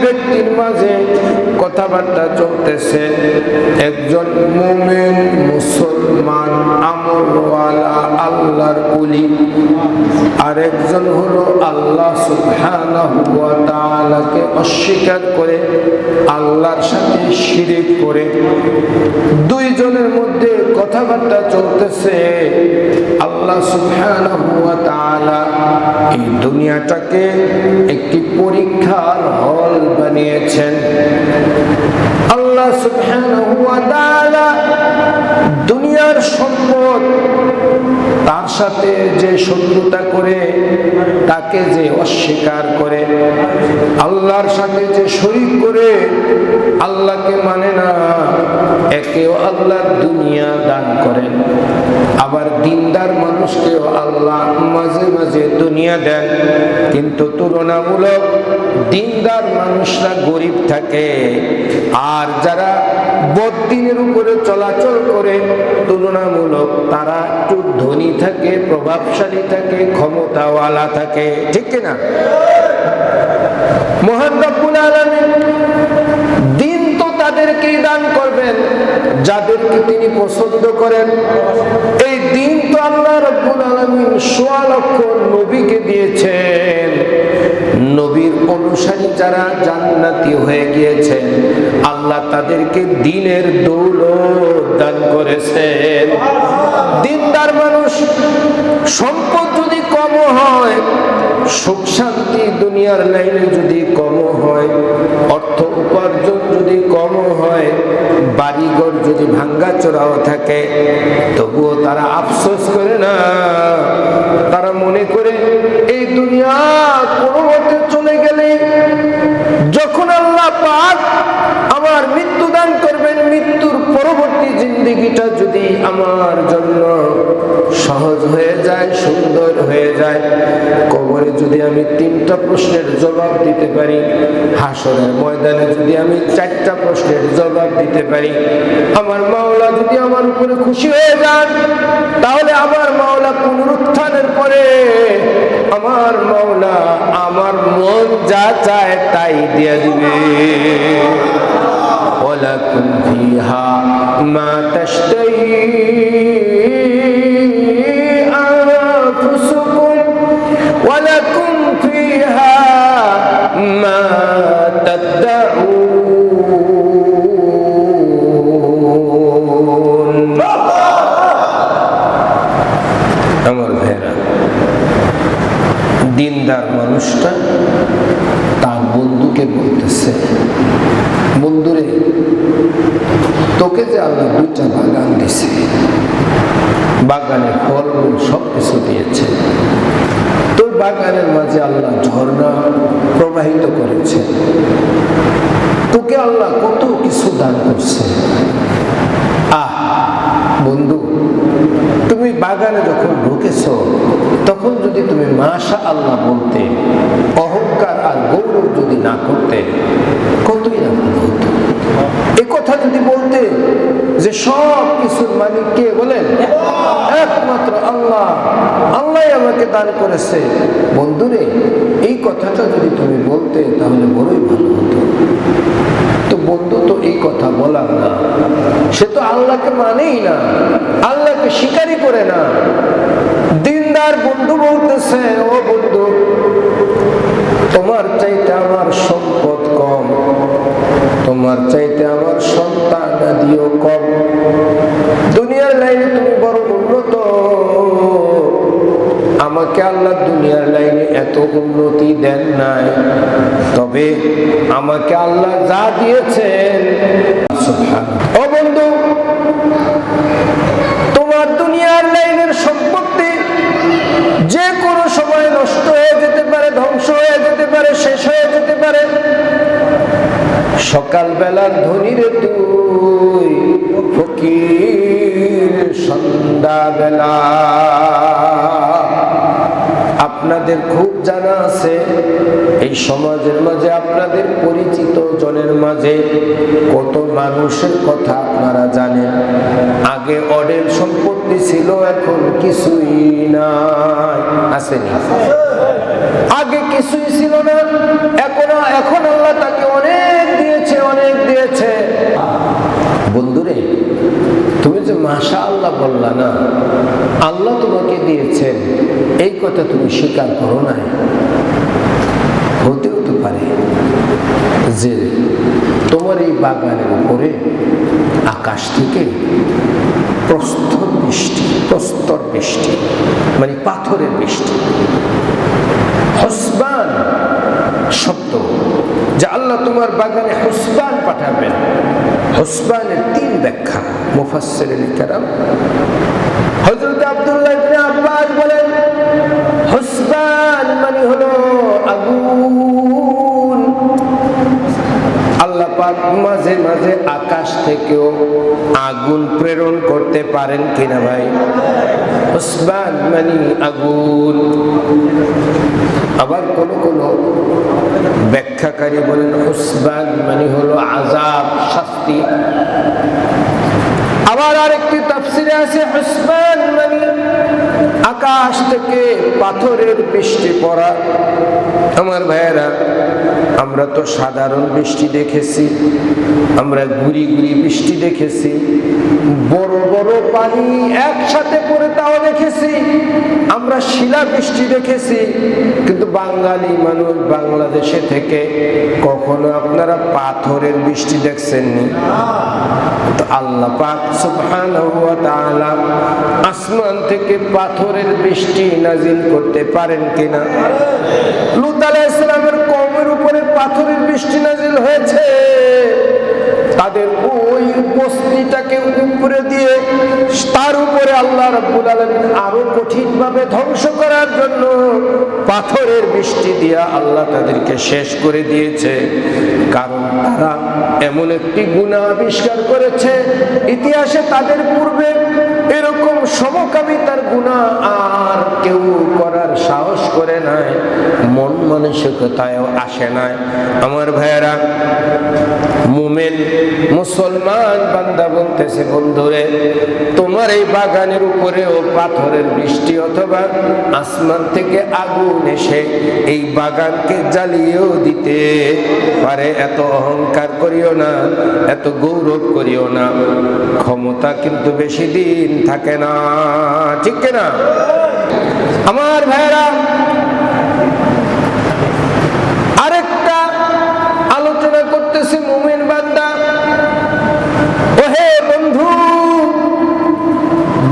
ব্যক্তির মাঝে কথাবার্তা চলতেছে, একজন মুমিন মুসলমান আমলওয়ালা আল্লাহর ওলি, আর একজন হলো আল্লাহ সুবহানাহু ওয়া তাআলাকে অস্বীকার করে আল্লাহর সাথে শিরক করে দুইজনের মধ্যে কথাবার্তা চলতেছে। আল্লাহ সুবহানাহু ওয়া তাআলা এই দুনিয়াটাকে একটি পরীক্ষার হল বানিয়েছেন। আল্লাহ সুবহানাহু ওয়া তাআলা দুনিয়ার সম্পদ, তার সাথে যে শত্রুতা করে, তাকে যে অস্বীকার করে, আল্লাহর সাথে যে শরীক করে, আল্লাহকে মানে না, একেও আল্লাহ দুনিয়া দান করেন। আবার দিনদার মানুষকেও আল্লাহ মাঝে মাঝে দুনিয়া দেন, কিন্তু তুলনামূলক দিনদার মানুষরা গরিব থাকে, আর যারা বদ্দিনের উপরে চলাচল করে তুলনামূলক তারা একটু ধনী থাকে, প্রভাবশালী থাকে, ক্ষমতাওয়ালা থাকে, ঠিক কিনা? মহান রব্বুল আলামিন দিন তো তাদেরকেই দান করবেন যাদেরকে তিনি পছন্দ করেন। এই দিন তো আল্লাহ রব্বুল আলামিন ১৬ লক্ষ নবীকে দিয়েছেন। নবীর অনুসারী যারা জান্নাতি হয়ে গিয়েছেন, আল্লাহ তাদেরকে দিনের দৌলত দান করেছেন। দিনদার মানুষ, সম্পদ যদি কম হয়, সুখ শান্তি দুনিয়ার লাইনে যদি কম হয়, অর্থ উপার্জন যদি কম হয়, বাড়িঘর যদি ভাঙ্গাচোরাও থাকে, তবুও তারা আফসোস করে না। তারা মনে করে এই দুনিয়া কোনো মতে চলে গেলে যখন আল্লাহ পাক আমার মৃত্যু দান করবেন, মৃত্যুর পরবর্তী জিন্দেগিটা যদি আমার জন্য সহজ হয়ে যায়, সুন্দর হয়ে যায়, কবরে যদি আমি 3টা প্রশ্নের জবাব দিতে পারি, হাসরের ময়দানে যদি আমি 4টা প্রশ্নের জবাব দিতে পারি, আমার মাওলা যদি আমার উপরে খুশি হয়ে যান, তাহলে আমার মাওলা পুনরুত্থানের পরে আমার মাওলা আমার মন যা চায় তাই দিয়ে দিবে। ওয়ালাকুম ফিহা মা তাশতাহি আনফুসুকুম ওয়ালাকুম ফিহা মা তাদউন। আমার ভাইরা, দিনদার মানুষটা তার বন্ধুকে বলতেছে, বন্ধুরে, তোকে যে আল্লাহ 2টা বাগান দিয়েছে, বাগানে ফলমূল সব কিছু দিয়েছে, তোর বাগানের মাঝে আল্লাহ ঝর্ণা প্রবাহিত করেছে, তোকে আল্লাহ কত কিছু দান করছে। বন্ধু, তুমি বাগানে যখন ঢুকেছ, তখন যদি তুমি মাশা আল্লাহ বলতে, অহংকার আর গৌরব যদি না করতে, কতই না ভালো হতো। এ কথা যদি বলতে যে সব কিছুর মালিক কে বলেন? একমাত্র আল্লাহ, আল্লাহ আমাকে দান করেছে। বন্ধুরে, এই কথাটা যদি তুমি বলতে, তাহলে বড়ই ভালো হতো। তো বন্ধু তো এই কথা বলার না, সে তো আল্লাহকে মানেই না, আল্লাহকে স্বীকারই করে না। দিনদার বন্ধু বলতেছে, ও বন্ধু, তোমার চাইতে আমার সম্পদ কম, তোমার চাইতে আমার সন্তান আদিও কম, দুনিয়ার লাইনে তুমি বড় উন্নত, আমাকে আল্লাহ দুনিয়ার লাইনে এত উন্নতি দেন নাই, তবে আমাকে আল্লাহ যা দিয়েছেন, ও বন্ধু, তোমার দুনিয়ার লাইনের সম্পত্তি যে কোনো সময় নষ্ট হয়ে যেতে পারে, ধ্বংস হয়ে যেতে পারে, শেষ হয়ে যেতে পারে। সকালবেলার ধনী রে তুই, ফকির সন্ধ্যাবেলা। আপনাদের খুব জানা আছে, এই সমাজের মাঝে আপনাদের পরিচিত জনের মাঝে কত মানুষের কথা আপনারা জানেন। আগে অঢেল সম্পত্তি ছিল, এখন কিছুই নাই, আসেনি? আগে কিছুই ছিল না, এখন আল্লাহ তাকে মাশাআল্লাহ বললা না, আল্লাহ তোমাকে দিয়েছেন, এই কথা তুমি স্বীকার করো না। হতেও তো পারে যে তোমার এই বাগানের উপরে আকাশ থেকে প্রস্তর বৃষ্টি মানে পাথরের বৃষ্টি, হুসবান শব্দ, যে আল্লাহ তোমার বাগানে হুসবান পাঠাবেন। হুসবানের 3 ব্যাখ্যা মুফাসসিরিন কেরাম। হযরত আব্দুল্লাহ ইবনে আব্বাস বলেন, হুসবান মানে হলো আগুন। আল্লাহ পাক মাঝে মাঝে আকাশ থেকেও আগুন প্রেরণ করতে পারেন কিনা ভাই? হুসবান মানে আগুন। আবার কোন ব্যাখ্যাকারী বলেন হুসবান মানে হলো আযাব, শাস্তি। আবার আরেকটি তাফসীরে আছে হুসবান মানে আকাশ থেকে পাথরের বৃষ্টি পড়া। আমার ভাইয়েরা, আমরা তো সাধারণ বৃষ্টি দেখেছি, আমরা গুড়ি গুড়ি বৃষ্টি দেখেছি, বড় বড় পানি একসাথে পড়ে তাও দেখেছি, আমরা শিলা বৃষ্টি দেখেছি। কিন্তু বাঙালি মানুষ বাংলাদেশে থেকে কখনো আপনারা পাথরের বৃষ্টি দেখছেননি? তো আল্লাহ পাক সুবহানাহু ওয়া তাআলা আসমান থেকে পাথরের বৃষ্টি নাজিল করতে পারেন কিনা? লূত আলাইহিস সালামের কওমের উপরে পাথরের বৃষ্টি নাজিল হয়েছে। তাদের ওই বস্তিটাকে উপরে দিয়ে তার উপরে আল্লাহ রাব্বুল আলামিন আরো কঠিনভাবে ধ্বংস করার জন্য পাথরের বৃষ্টি দিয়া আল্লাহ তাদেরকে শেষ করে দিয়েছে। কারণ তারা এমন একটি গুনাহ আবিষ্কার করেছে, ইতিহাসে তাদের পূর্বে এরকম সমকামিতার গুনাহ আর কেউ করার সাহস করে নাই, মন মানসিকতায়ও আসে নাই। আমার ভাইয়েরা, মুমিন মুসলমান বান্দা বলতেছে, বন্ধুরে তোমার এই বাগানের উপরেও পাথরের বৃষ্টি অথবা আসমান থেকে আগুন এসে এই বাগানকে জ্বালিয়েও দিতে পারে। এত অহংকার করিও না, এত গৌরব করিও না, ক্ষমতা কিন্তু বেশি দিন থাকে না, ঠিক কিনা? আমার ভাইরা, আরেকটা আলোচনা করতেছি মুমিন বান্দা। ওহে বন্ধু,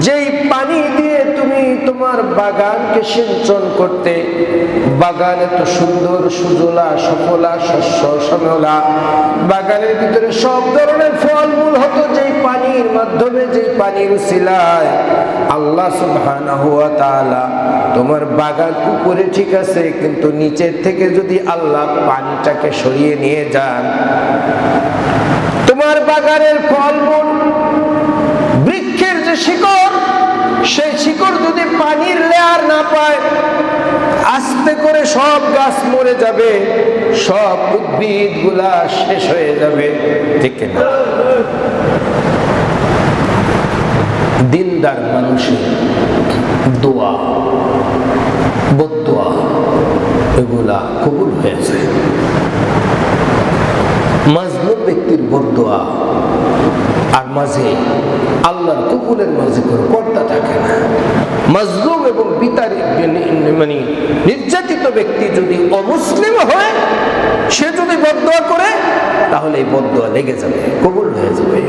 যেই পানি দিয়ে তুমি তোমার বাগানকে সিঞ্চন করতে, বাগান এত সুন্দর সুজলা সফলা শস্য শ্যামলা, বাগানের ভিতরে সব ধরনের ফলমূল হতো যেই পানির মাধ্যমে, যেই পানির উসিলায় আল্লাহ সুবহানাহু ওয়া তাআলা তোমার বাগান উপরে ঠিক আছে, কিন্তু নিচের থেকে যদি আল্লাহ পানিটাকে সরিয়ে নিয়ে যান, তোমার বাগানের ফলমূল বৃক্ষের যে শিকড়, সেই শিকড় যদি পানির লেয়ার না পায়, আস্তে করে সব গাছ মরে যাবে, সব উদ্ভিদ গুলা শেষ হয়ে যাবে, ঠিক না? দিনদার মানুষের দোয়া, বদদোয়া এগুলা কবুল হয়ে যায়। মাজলুম ব্যক্তির বদদোয়া আর মাঝে আল্লাহর কবুলের মাঝে কোনো পর্দা থাকে না। মাজলুম এবং মানে নির্যাতিত ব্যক্তি যদি অমুসলিম হয়, সে যদি বদদোয়া করে, তাহলে এই বদদোয়া লেগে যাবে, কবুল হয়ে যাবে।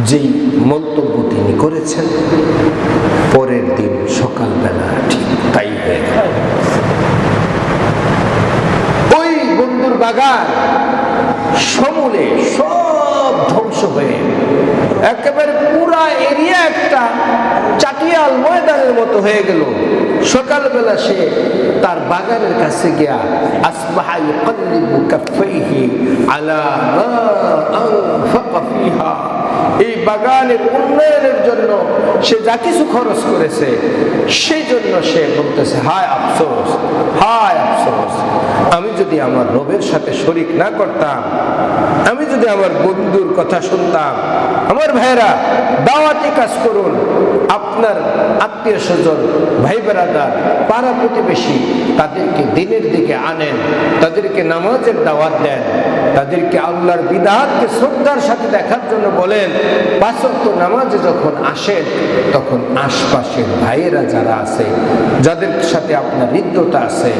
যেই মন্তব্য তিনি করেছেন, পরের দিন সকালবেলা ঠিক তাই হয়ে গেল। ওই বন্ধুর বাগান সমূলে সব ধ্বংস হয়ে একেবারে পুরা এরিয়া একটা চাটিয়াল ময়দানের মতো হয়ে গেল। সকালবেলা সে তার বাগানের কাছে গিয়া আসবাহা ইউকাল্লিবু কাফাইহি আলা মা আনফাকা ফিহা, এই বাগানের উন্নয়নের জন্য সে যা কিছু খরচ করেছে, সেই জন্য সে বলতেছে, হায় আফসোস, হায় আফসোস, আমি যদি আমার রবের সাথে শরীক না করতাম, আমি যদি আমার বন্ধুর কথা শুনতাম। আমার ভাইরা, দাওয়াতি কাজ করুন, আপনার আত্মীয় স্বজন, ভাই বেরাদার, পাড়া প্রতিবেশী, তাদেরকে দিনের দিকে আনেন, তাদেরকে নামাজের দাওয়াত দেন, তাদেরকে আল্লাহর বিধানকে শ্রদ্ধার সাথে দেখার জন্য বলেন। 5 ওয়াক্ত নামাজে যখন আসেন তখন আশপাশের ভাইয়েরা যারা আছে, যাদের সাথে আপনার হৃদ্যতা আছে,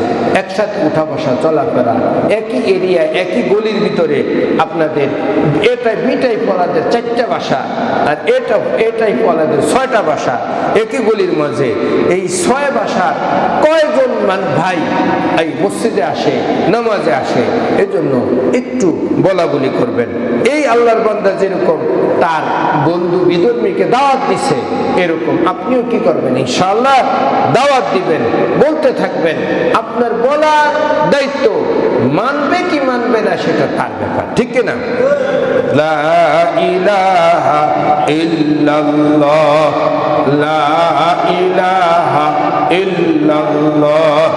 একসাথে উঠা বসা চলাফেরা, একই এরিয়া একই গলির ভিতরে আপনাদের বিটাই পলাদের 4টা বাসা আর এটাই পলাদের 6টা বাসা, একই গলির মাঝে এই 6 বাসার কয়জন ভাই এই মসজিদে আসে, নামাজে আসে, এজন্য একটু বলা বলি করবেন। এই আল্লাহর বান্দা যেরকম তার বন্ধু বিধর্মীকে দাওয়াত দিছে, এরকম আপনিও কি করবেন? ইনশাআল্লাহ দাওয়াত দিবেন, বলতে থাকবেন। আপনার বলার দায়িত্ব, মানবে কি মানবে না সেটা তার ব্যাপার, ঠিক কিনা? লা ইলাহা ইল্লাল্লাহ, লা ইলাহা ইল্লাল্লাহ,